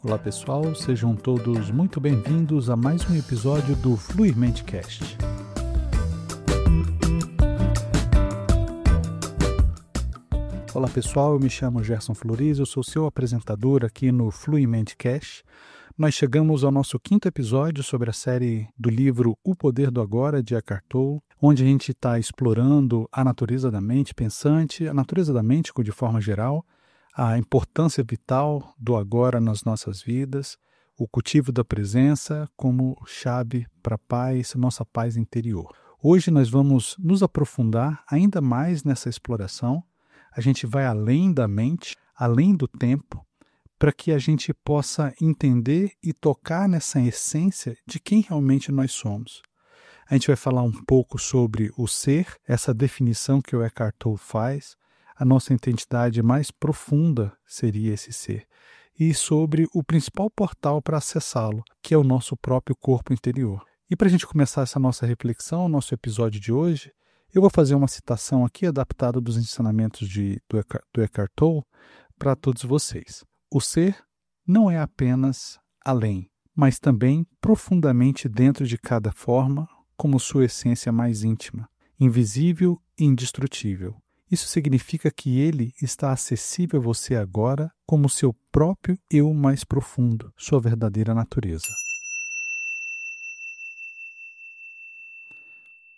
Olá pessoal, sejam todos muito bem-vindos a mais um episódio do Fluirmente Cast. Olá pessoal, eu me chamo Gerson Flores, eu sou seu apresentador aqui no Fluirmente Cast. Nós chegamos ao nosso 5º episódio sobre a série do livro O Poder do Agora, de Eckhart Tolle, onde a gente está explorando a natureza da mente pensante, a natureza da mente de forma geral, a importância vital do agora nas nossas vidas, o cultivo da presença como chave para a paz, nossa paz interior. Hoje nós vamos nos aprofundar ainda mais nessa exploração. A gente vai além da mente, além do tempo, para que a gente possa entender e tocar nessa essência de quem realmente nós somos. A gente vai falar um pouco sobre o ser, essa definição que o Eckhart Tolle faz. A nossa identidade mais profunda seria esse ser. E sobre o principal portal para acessá-lo, que é o nosso próprio corpo interior. E para a gente começar essa nossa reflexão, nosso episódio de hoje, eu vou fazer uma citação aqui adaptada dos ensinamentos do Eckhart Tolle para todos vocês. O ser não é apenas além, mas também profundamente dentro de cada forma, como sua essência mais íntima, invisível e indestrutível. Isso significa que ele está acessível a você agora como seu próprio eu mais profundo, sua verdadeira natureza.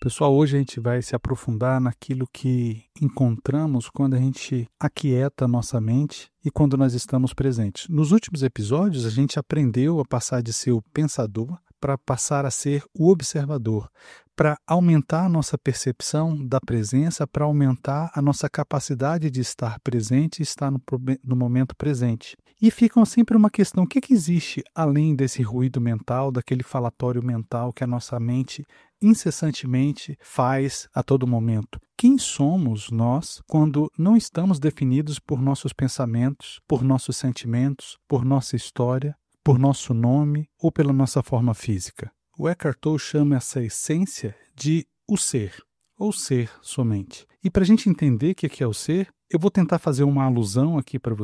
Pessoal, hoje a gente vai se aprofundar naquilo que encontramos quando a gente aquieta a nossa mente e quando nós estamos presentes. Nos últimos episódios, a gente aprendeu a passar de ser o pensador para passar a ser o observador, para aumentar a nossa percepção da presença, para aumentar a nossa capacidade de estar presente e estar no momento presente. E fica sempre uma questão, o que existe além desse ruído mental, daquele falatório mental que a nossa mente incessantemente faz a todo momento? Quem somos nós quando não estamos definidos por nossos pensamentos, por nossos sentimentos, por nossa história, por nosso nome ou pela nossa forma física? O Eckhart Tolle chama essa essência de o ser, ou ser somente. E para a gente entender o que é o ser, eu vou tentar fazer uma alusão aqui para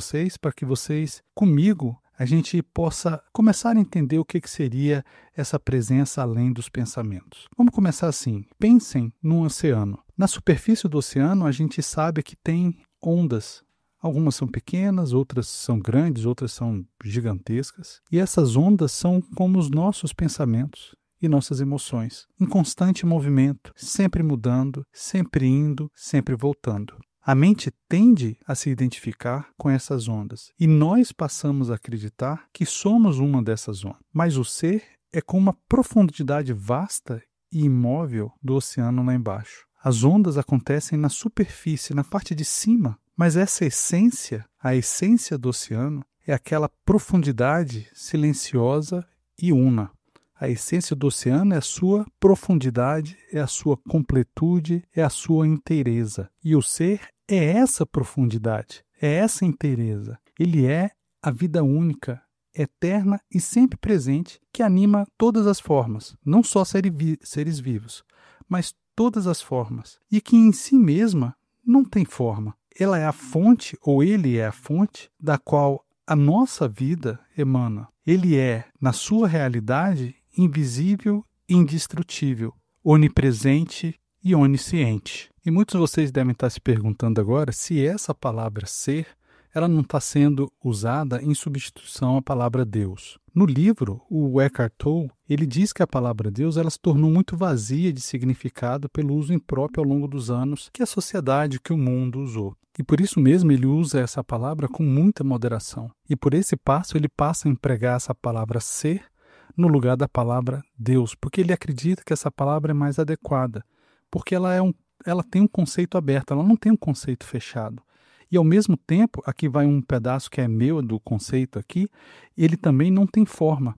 que vocês, comigo, a gente possa começar a entender o que seria essa presença além dos pensamentos. Vamos começar assim. Pensem num oceano. Na superfície do oceano, a gente sabe que tem ondas. Algumas são pequenas, outras são grandes, outras são gigantescas. E essas ondas são como os nossos pensamentos e nossas emoções, em constante movimento, sempre mudando, sempre indo, sempre voltando. A mente tende a se identificar com essas ondas e nós passamos a acreditar que somos uma dessas ondas. Mas o ser é com uma profundidade vasta e imóvel do oceano lá embaixo. As ondas acontecem na superfície, na parte de cima, mas essa essência, a essência do oceano, é aquela profundidade silenciosa e una. A essência do oceano é a sua profundidade, é a sua completude, é a sua inteireza. E o ser é essa profundidade, é essa inteireza. Ele é a vida única, eterna e sempre presente que anima todas as formas, não só seres vivos, mas todas as formas. E que em si mesma não tem forma. Ela é a fonte, ou ele é a fonte, da qual a nossa vida emana. Ele é, na sua realidade, invisível e indestrutível, onipresente e onisciente. E muitos de vocês devem estar se perguntando agora se essa palavra ser, ela não está sendo usada em substituição à palavra Deus. No livro, o Eckhart Tolle, ele diz que a palavra Deus ela se tornou muito vazia de significado pelo uso impróprio ao longo dos anos que a sociedade, que o mundo usou. E por isso mesmo ele usa essa palavra com muita moderação. E por esse passo ele passa a empregar essa palavra ser no lugar da palavra Deus, porque ele acredita que essa palavra é mais adequada, porque ela tem um conceito aberto, ela não tem um conceito fechado. E ao mesmo tempo, aqui vai um pedaço que é meu do conceito aqui, ele também não tem forma.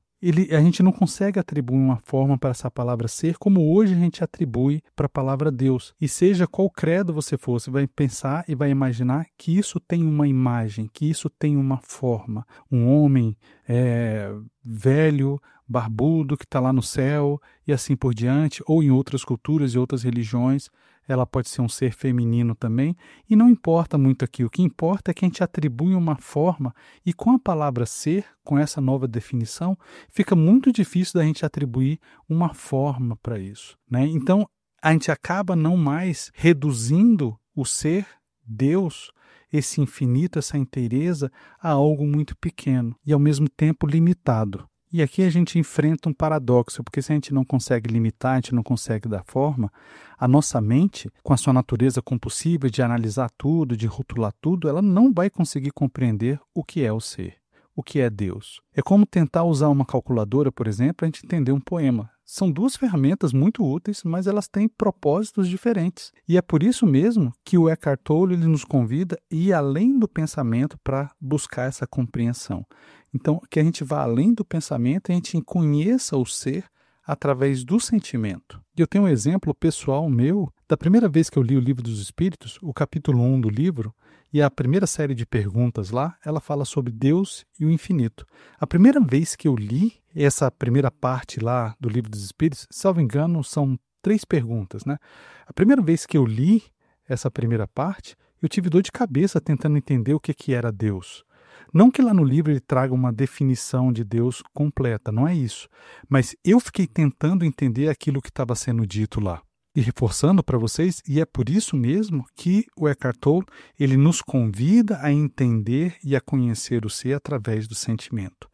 A gente não consegue atribuir uma forma para essa palavra ser, como hoje a gente atribui para a palavra Deus. E seja qual credo você for, você vai pensar e vai imaginar que isso tem uma imagem, que isso tem uma forma. Um homem velho, barbudo que está lá no céu e assim por diante, ou em outras culturas e outras religiões, ela pode ser um ser feminino também, e não importa muito aqui, o que importa é que a gente atribui uma forma, e com a palavra ser, com essa nova definição, fica muito difícil da gente atribuir uma forma para isso, né? Então, a gente acaba não mais reduzindo o ser, Deus, esse infinito, essa inteireza, a algo muito pequeno e ao mesmo tempo limitado. E aqui a gente enfrenta um paradoxo, porque se a gente não consegue limitar, a gente não consegue dar forma, a nossa mente, com a sua natureza compulsiva de analisar tudo, de rotular tudo, ela não vai conseguir compreender o que é o ser, o que é Deus. É como tentar usar uma calculadora, por exemplo, para a gente entender um poema. São duas ferramentas muito úteis, mas elas têm propósitos diferentes. E é por isso mesmo que o Eckhart Tolle ele nos convida a ir além do pensamento para buscar essa compreensão. Então, que a gente vá além do pensamento, a gente conheça o ser através do sentimento. E eu tenho um exemplo pessoal meu, da primeira vez que eu li o Livro dos Espíritos, o capítulo 1 do livro, e a primeira série de perguntas lá, ela fala sobre Deus e o infinito. A primeira vez que eu li essa primeira parte lá do Livro dos Espíritos, salvo engano, são 3 perguntas, né? A primeira vez que eu li essa primeira parte, eu tive dor de cabeça tentando entender o que era Deus. Não que lá no livro ele traga uma definição de Deus completa, não é isso. Mas eu fiquei tentando entender aquilo que estava sendo dito lá. E reforçando para vocês, e é por isso mesmo que o Eckhart Tolle ele nos convida a entender e a conhecer o ser através do sentimento.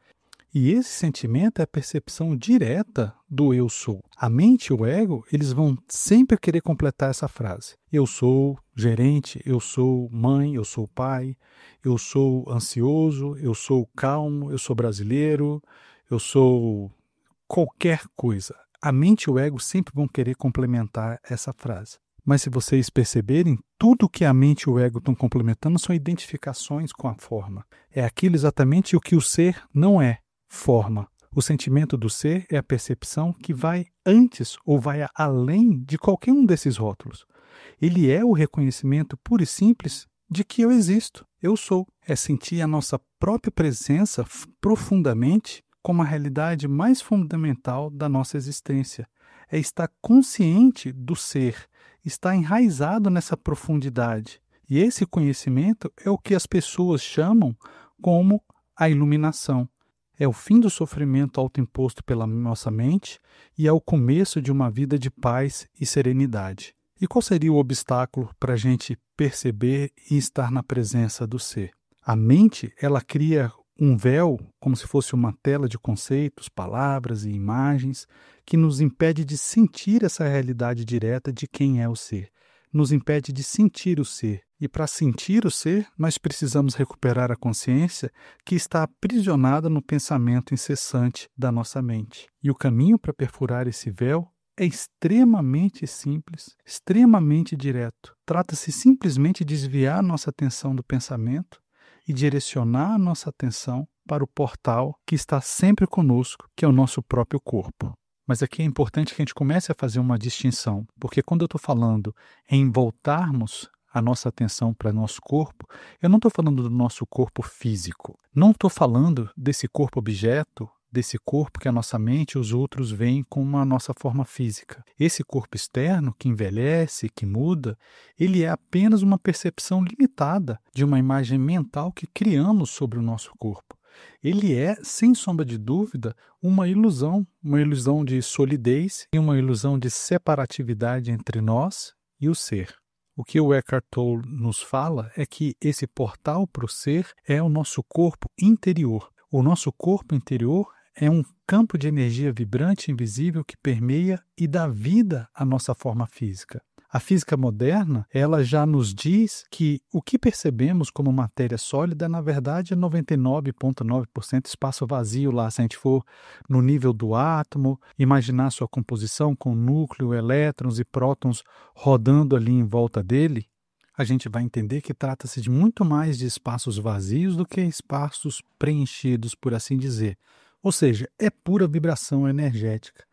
E esse sentimento é a percepção direta do eu sou. A mente e o ego, eles vão sempre querer completar essa frase. Eu sou gerente, eu sou mãe, eu sou pai, eu sou ansioso, eu sou calmo, eu sou brasileiro, eu sou qualquer coisa. A mente e o ego sempre vão querer complementar essa frase. Mas se vocês perceberem, tudo que a mente e o ego estão complementando são identificações com a forma. É aquilo exatamente o que o ser não é. Forma. O sentimento do ser é a percepção que vai antes ou vai além de qualquer um desses rótulos. Ele é o reconhecimento puro e simples de que eu existo, eu sou. É sentir a nossa própria presença profundamente como a realidade mais fundamental da nossa existência. É estar consciente do ser, estar enraizado nessa profundidade. E esse conhecimento é o que as pessoas chamam como a iluminação. É o fim do sofrimento autoimposto pela nossa mente e é o começo de uma vida de paz e serenidade. E qual seria o obstáculo para a gente perceber e estar na presença do ser? A mente, ela cria um véu, como se fosse uma tela de conceitos, palavras e imagens, que nos impede de sentir essa realidade direta de quem é o ser. Nos impede de sentir o ser. E para sentir o ser, nós precisamos recuperar a consciência que está aprisionada no pensamento incessante da nossa mente. E o caminho para perfurar esse véu é extremamente simples, extremamente direto. Trata-se simplesmente de desviar a nossa atenção do pensamento e direcionar a nossa atenção para o portal que está sempre conosco, que é o nosso próprio corpo. Mas aqui é importante que a gente comece a fazer uma distinção, porque quando eu estou falando em voltarmos a nossa atenção para nosso corpo, eu não estou falando do nosso corpo físico. Não estou falando desse corpo objeto, desse corpo que a nossa mente e os outros veem como a nossa forma física. Esse corpo externo, que envelhece, que muda, ele é apenas uma percepção limitada de uma imagem mental que criamos sobre o nosso corpo. Ele é, sem sombra de dúvida, uma ilusão de solidez e uma ilusão de separatividade entre nós e o ser. O que o Eckhart Tolle nos fala é que esse portal para o ser é o nosso corpo interior. O nosso corpo interior é um campo de energia vibrante e invisível que permeia e dá vida à nossa forma física. A física moderna, ela já nos diz que o que percebemos como matéria sólida, na verdade, é 99,9% espaço vazio lá. Se a gente for no nível do átomo, imaginar sua composição com núcleo, elétrons e prótons rodando ali em volta dele, a gente vai entender que trata-se de muito mais de espaços vazios do que espaços preenchidos, por assim dizer. Ou seja, é pura vibração energética.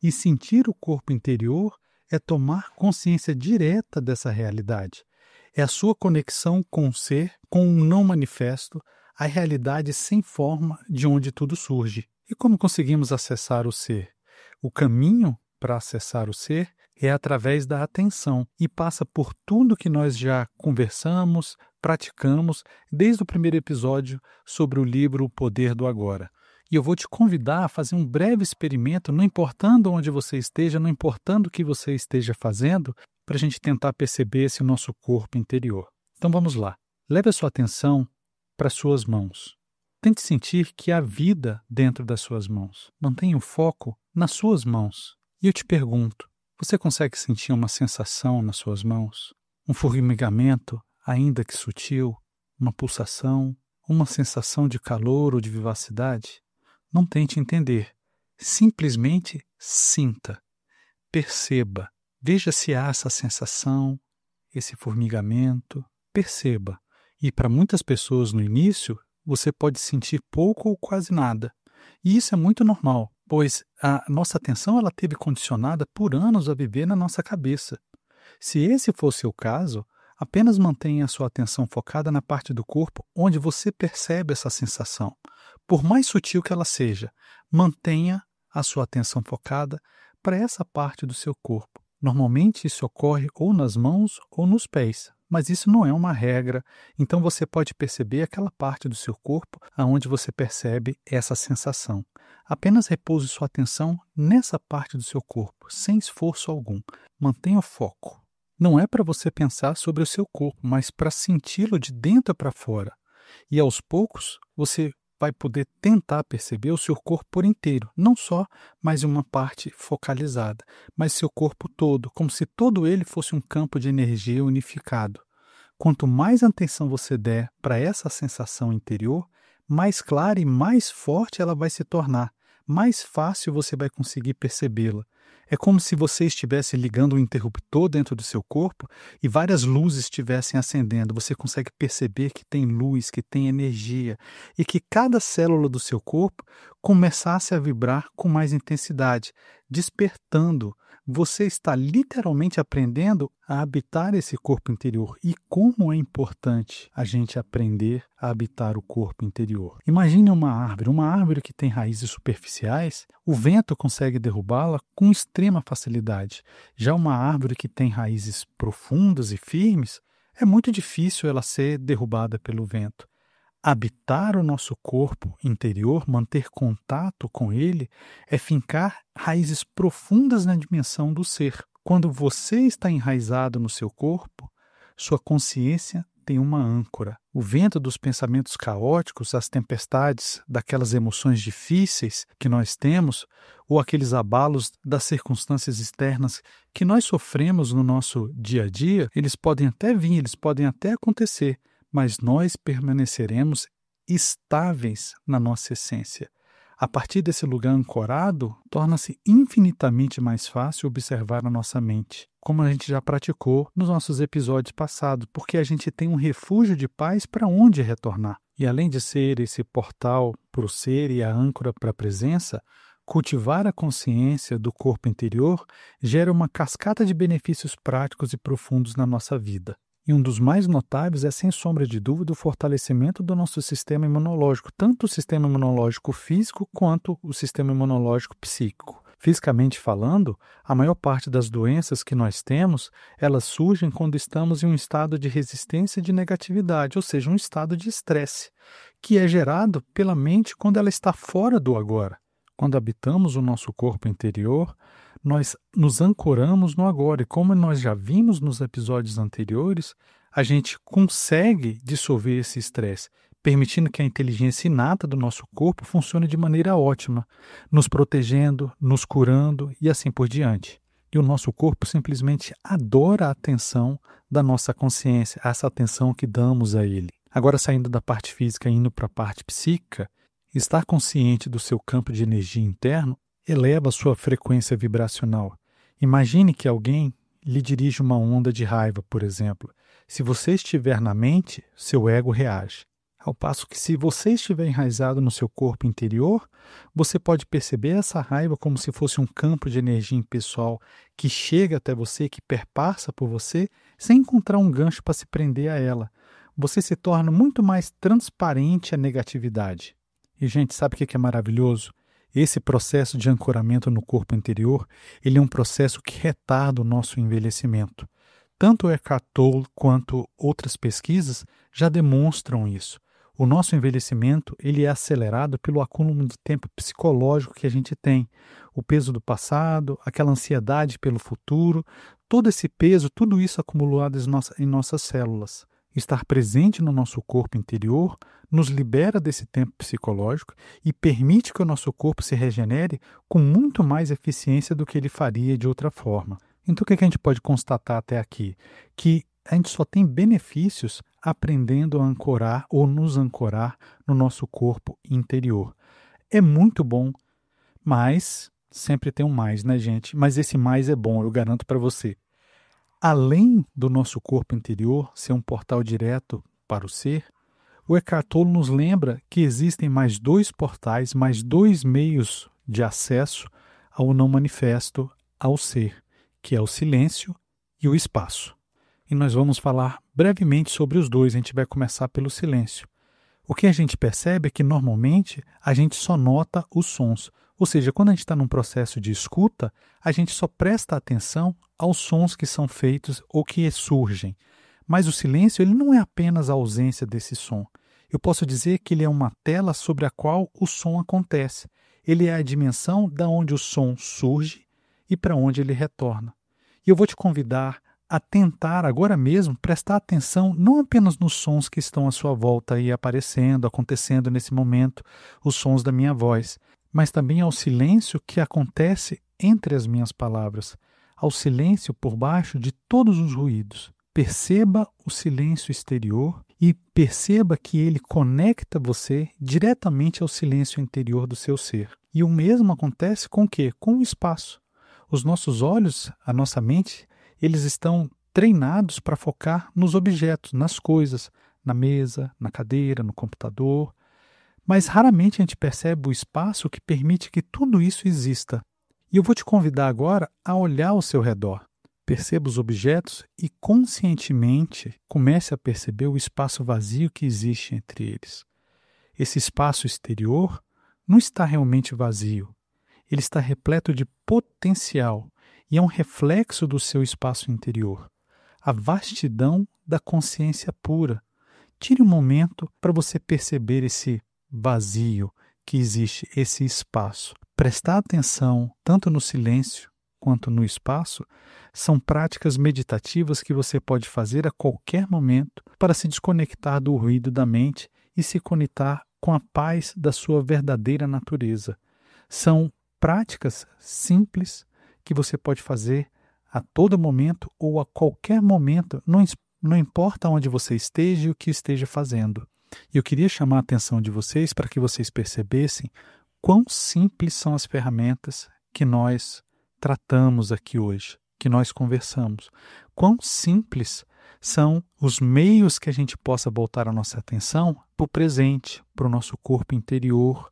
E sentir o corpo interior é tomar consciência direta dessa realidade. É a sua conexão com o ser, com um não manifesto, a realidade sem forma de onde tudo surge. E como conseguimos acessar o ser? O caminho para acessar o ser é através da atenção e passa por tudo que nós já conversamos, praticamos, desde o primeiro episódio sobre o livro O Poder do Agora. E eu vou te convidar a fazer um breve experimento, não importando onde você esteja, não importando o que você esteja fazendo, para a gente tentar perceber esse nosso corpo interior. Então vamos lá. Leve a sua atenção para as suas mãos. Tente sentir que há vida dentro das suas mãos. Mantenha o foco nas suas mãos. E eu te pergunto, você consegue sentir uma sensação nas suas mãos? Um formigamento, ainda que sutil? Uma pulsação? Uma sensação de calor ou de vivacidade? Não tente entender. Simplesmente sinta. Perceba. Veja se há essa sensação, esse formigamento. Perceba. E para muitas pessoas no início, você pode sentir pouco ou quase nada. E isso é muito normal, pois a nossa atenção ela teve condicionada por anos a viver na nossa cabeça. Se esse for o seu caso, apenas mantenha a sua atenção focada na parte do corpo onde você percebe essa sensação. Por mais sutil que ela seja, mantenha a sua atenção focada para essa parte do seu corpo. Normalmente isso ocorre ou nas mãos ou nos pés, mas isso não é uma regra, então você pode perceber aquela parte do seu corpo onde você percebe essa sensação. Apenas repouse sua atenção nessa parte do seu corpo, sem esforço algum. Mantenha o foco. Não é para você pensar sobre o seu corpo, mas para senti-lo de dentro para fora. E aos poucos você vai poder tentar perceber o seu corpo por inteiro, não só mais uma parte focalizada, mas seu corpo todo, como se todo ele fosse um campo de energia unificado. Quanto mais atenção você der para essa sensação interior, mais clara e mais forte ela vai se tornar, mais fácil você vai conseguir percebê-la. É como se você estivesse ligando um interruptor dentro do seu corpo e várias luzes estivessem acendendo. Você consegue perceber que tem luz, que tem energia e que cada célula do seu corpo começasse a vibrar com mais intensidade, despertando. Você está literalmente aprendendo a habitar esse corpo interior. E como é importante a gente aprender a habitar o corpo interior. Imagine uma árvore que tem raízes superficiais, o vento consegue derrubá-la com extrema facilidade. Já uma árvore que tem raízes profundas e firmes, é muito difícil ela ser derrubada pelo vento. Habitar o nosso corpo interior, manter contato com ele, é fincar raízes profundas na dimensão do ser. Quando você está enraizado no seu corpo, sua consciência tem uma âncora. O vento dos pensamentos caóticos, as tempestades daquelas emoções difíceis que nós temos, ou aqueles abalos das circunstâncias externas que nós sofremos no nosso dia a dia, eles podem até vir, eles podem até acontecer, mas nós permaneceremos estáveis na nossa essência. A partir desse lugar ancorado, torna-se infinitamente mais fácil observar a nossa mente, como a gente já praticou nos nossos episódios passados, porque a gente tem um refúgio de paz para onde retornar. E além de ser esse portal para o ser e a âncora para a presença, cultivar a consciência do corpo interior gera uma cascata de benefícios práticos e profundos na nossa vida. E um dos mais notáveis é, sem sombra de dúvida, o fortalecimento do nosso sistema imunológico, tanto o sistema imunológico físico quanto o sistema imunológico psíquico. Fisicamente falando, a maior parte das doenças que nós temos, elas surgem quando estamos em um estado de resistência e de negatividade, ou seja, um estado de estresse, que é gerado pela mente quando ela está fora do agora. Quando habitamos o nosso corpo interior, nós nos ancoramos no agora. E como nós já vimos nos episódios anteriores, a gente consegue dissolver esse estresse, permitindo que a inteligência inata do nosso corpo funcione de maneira ótima, nos protegendo, nos curando e assim por diante. E o nosso corpo simplesmente adora a atenção da nossa consciência, essa atenção que damos a ele. Agora, saindo da parte física e indo para a parte psíquica, estar consciente do seu campo de energia interno eleva a sua frequência vibracional. Imagine que alguém lhe dirige uma onda de raiva, por exemplo. Se você estiver na mente, seu ego reage. Ao passo que, se você estiver enraizado no seu corpo interior, você pode perceber essa raiva como se fosse um campo de energia impessoal que chega até você, que perpassa por você, sem encontrar um gancho para se prender a ela. Você se torna muito mais transparente à negatividade. E, gente, sabe o que é maravilhoso? Esse processo de ancoramento no corpo interior, ele é um processo que retarda o nosso envelhecimento. Tanto o Eckhart Tolle quanto outras pesquisas já demonstram isso. O nosso envelhecimento ele é acelerado pelo acúmulo de tempo psicológico que a gente tem. O peso do passado, aquela ansiedade pelo futuro, todo esse peso, tudo isso acumulado em nossas células. Estar presente no nosso corpo interior nos libera desse tempo psicológico e permite que o nosso corpo se regenere com muito mais eficiência do que ele faria de outra forma. Então o que a gente pode constatar até aqui? Que a gente só tem benefícios aprendendo a ancorar ou nos ancorar no nosso corpo interior. É muito bom, mas sempre tem um mais, né, gente? Mas esse mais é bom, eu garanto para você. Além do nosso corpo interior ser um portal direto para o ser, o Eckhart Tolle nos lembra que existem mais 2 portais, mais 2 meios de acesso ao não manifesto, ao ser, que é o silêncio e o espaço. E nós vamos falar brevemente sobre os dois, a gente vai começar pelo silêncio. O que a gente percebe é que normalmente a gente só nota os sons, ou seja, quando a gente está num processo de escuta, a gente só presta atenção aos sons que são feitos ou que surgem. Mas o silêncio ele não é apenas a ausência desse som. Eu posso dizer que ele é uma tela sobre a qual o som acontece. Ele é a dimensão da onde o som surge e para onde ele retorna. E eu vou te convidar a tentar agora mesmo prestar atenção não apenas nos sons que estão à sua volta aí aparecendo, acontecendo nesse momento, os sons da minha voz, mas também ao silêncio que acontece entre as minhas palavras, ao silêncio por baixo de todos os ruídos. Perceba o silêncio exterior e perceba que ele conecta você diretamente ao silêncio interior do seu ser. E o mesmo acontece com o quê? Com o espaço. Os nossos olhos, a nossa mente, eles estão treinados para focar nos objetos, nas coisas, na mesa, na cadeira, no computador. Mas raramente a gente percebe o espaço que permite que tudo isso exista. E eu vou te convidar agora a olhar ao seu redor. Perceba os objetos e conscientemente comece a perceber o espaço vazio que existe entre eles. Esse espaço exterior não está realmente vazio. Ele está repleto de potencial e é um reflexo do seu espaço interior. A vastidão da consciência pura. Tire um momento para você perceber esse vazio que existe, esse espaço. Prestar atenção tanto no silêncio quanto no espaço são práticas meditativas que você pode fazer a qualquer momento para se desconectar do ruído da mente e se conectar com a paz da sua verdadeira natureza. São práticas simples que você pode fazer a todo momento ou a qualquer momento, não importa onde você esteja e o que esteja fazendo. E eu queria chamar a atenção de vocês para que vocês percebessem quão simples são as ferramentas que nós tratamos aqui hoje, que nós conversamos. Quão simples são os meios que a gente possa voltar a nossa atenção para o presente, para o nosso corpo interior,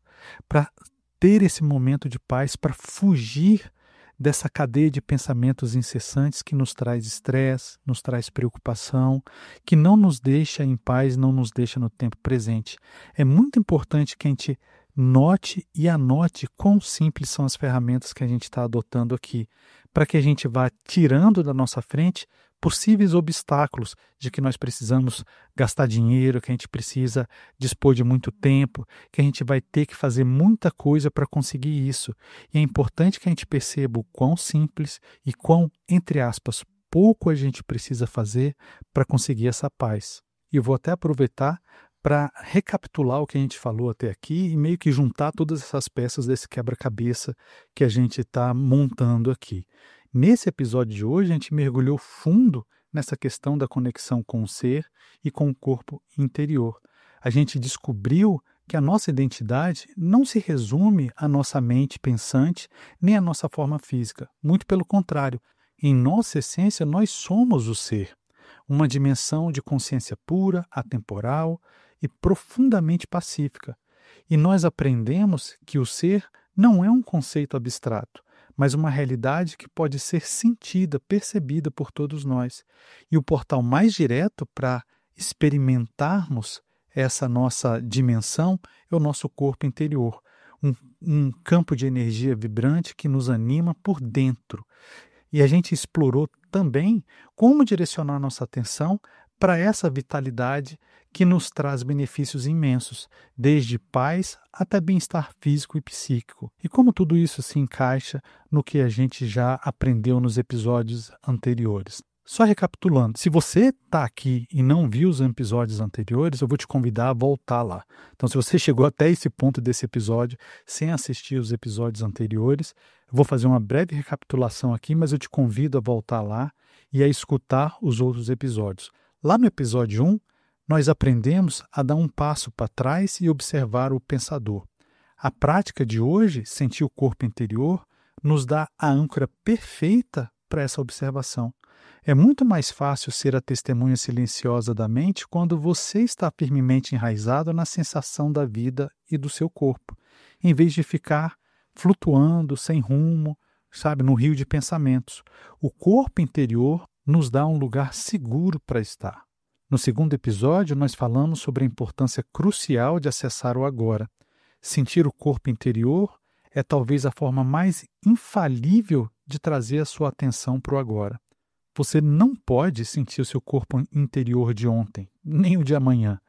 para ter esse momento de paz, para fugir dessa cadeia de pensamentos incessantes que nos traz estresse, nos traz preocupação, que não nos deixa em paz, não nos deixa no tempo presente. É muito importante que a gente note e anote quão simples são as ferramentas que a gente está adotando aqui, para que a gente vá tirando da nossa frente possíveis obstáculos de que nós precisamos gastar dinheiro, que a gente precisa dispor de muito tempo, que a gente vai ter que fazer muita coisa para conseguir isso. E é importante que a gente perceba o quão simples e quão, entre aspas, pouco a gente precisa fazer para conseguir essa paz. E eu vou até aproveitar para recapitular o que a gente falou até aqui e meio que juntar todas essas peças desse quebra-cabeça que a gente está montando aqui. Nesse episódio de hoje, a gente mergulhou fundo nessa questão da conexão com o ser e com o corpo interior. A gente descobriu que a nossa identidade não se resume à nossa mente pensante nem à nossa forma física. Muito pelo contrário, em nossa essência, nós somos o ser. Uma dimensão de consciência pura, atemporal e profundamente pacífica. E nós aprendemos que o ser não é um conceito abstrato, mas uma realidade que pode ser sentida, percebida por todos nós. E o portal mais direto para experimentarmos essa nossa dimensão é o nosso corpo interior, um campo de energia vibrante que nos anima por dentro. E a gente explorou também como direcionar nossa atenção para essa vitalidade que nos traz benefícios imensos, desde paz até bem-estar físico e psíquico. E como tudo isso se encaixa no que a gente já aprendeu nos episódios anteriores. Só recapitulando, se você está aqui e não viu os episódios anteriores, eu vou te convidar a voltar lá. Então, se você chegou até esse ponto desse episódio sem assistir os episódios anteriores, eu vou fazer uma breve recapitulação aqui, mas eu te convido a voltar lá e a escutar os outros episódios. Lá no episódio 1, nós aprendemos a dar um passo para trás e observar o pensador. A prática de hoje, sentir o corpo interior, nos dá a âncora perfeita para essa observação. É muito mais fácil ser a testemunha silenciosa da mente quando você está firmemente enraizado na sensação da vida e do seu corpo, em vez de ficar flutuando, sem rumo, no rio de pensamentos. O corpo interior nos dá um lugar seguro para estar. No segundo episódio, nós falamos sobre a importância crucial de acessar o agora. Sentir o corpo interior é talvez a forma mais infalível de trazer a sua atenção para o agora. Você não pode sentir o seu corpo interior de ontem, nem o de amanhã.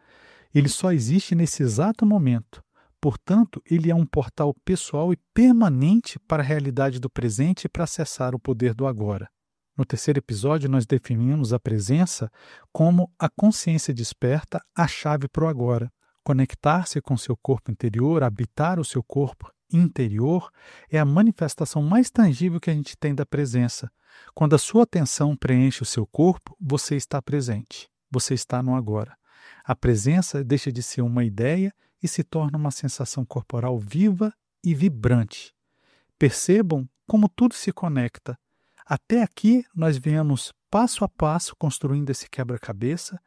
Ele só existe nesse exato momento. Portanto, ele é um portal pessoal e permanente para a realidade do presente e para acessar o poder do agora. No terceiro episódio, nós definimos a presença como a consciência desperta, a chave para o agora. Conectar-se com seu corpo interior, habitar o seu corpo interior, é a manifestação mais tangível que a gente tem da presença. Quando a sua atenção preenche o seu corpo, você está presente, você está no agora. A presença deixa de ser uma ideia e se torna uma sensação corporal viva e vibrante. Percebam como tudo se conecta. Até aqui nós viemos passo a passo construindo esse quebra-cabeça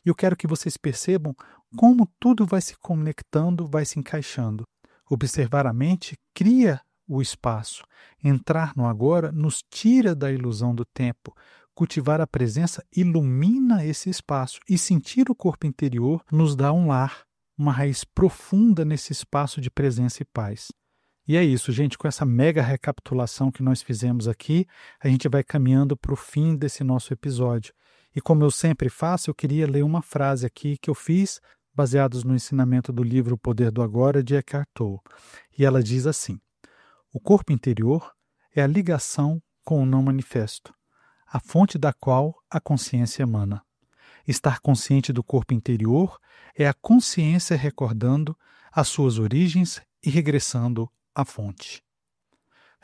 e eu quero que vocês percebam como tudo vai se conectando, vai se encaixando. Observar a mente cria o espaço. Entrar no agora nos tira da ilusão do tempo. Cultivar a presença ilumina esse espaço e sentir o corpo interior nos dá um lar, uma raiz profunda nesse espaço de presença e paz. E é isso, gente, com essa mega recapitulação que nós fizemos aqui, a gente vai caminhando para o fim desse nosso episódio. E como eu sempre faço, eu queria ler uma frase aqui que eu fiz, baseados no ensinamento do livro O Poder do Agora, de Eckhart Tolle. E ela diz assim: o corpo interior é a ligação com o não manifesto, a fonte da qual a consciência emana. Estar consciente do corpo interior é a consciência recordando as suas origens e regressando à fonte.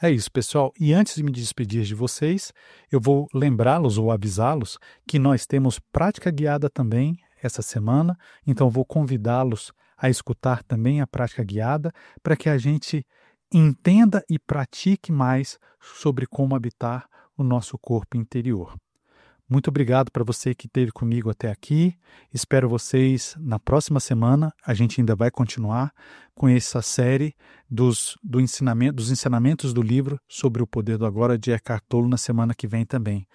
É isso, pessoal. E antes de me despedir de vocês, eu vou lembrá-los ou avisá-los que nós temos prática guiada também essa semana, então vou convidá-los a escutar também a prática guiada para que a gente entenda e pratique mais sobre como habitar o nosso corpo interior. Muito obrigado para você que esteve comigo até aqui. Espero vocês na próxima semana. A gente ainda vai continuar com essa série dos ensinamentos do livro sobre o poder do agora de Eckhart Tolle na semana que vem também.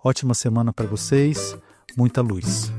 Ótima semana para vocês. Muita luz.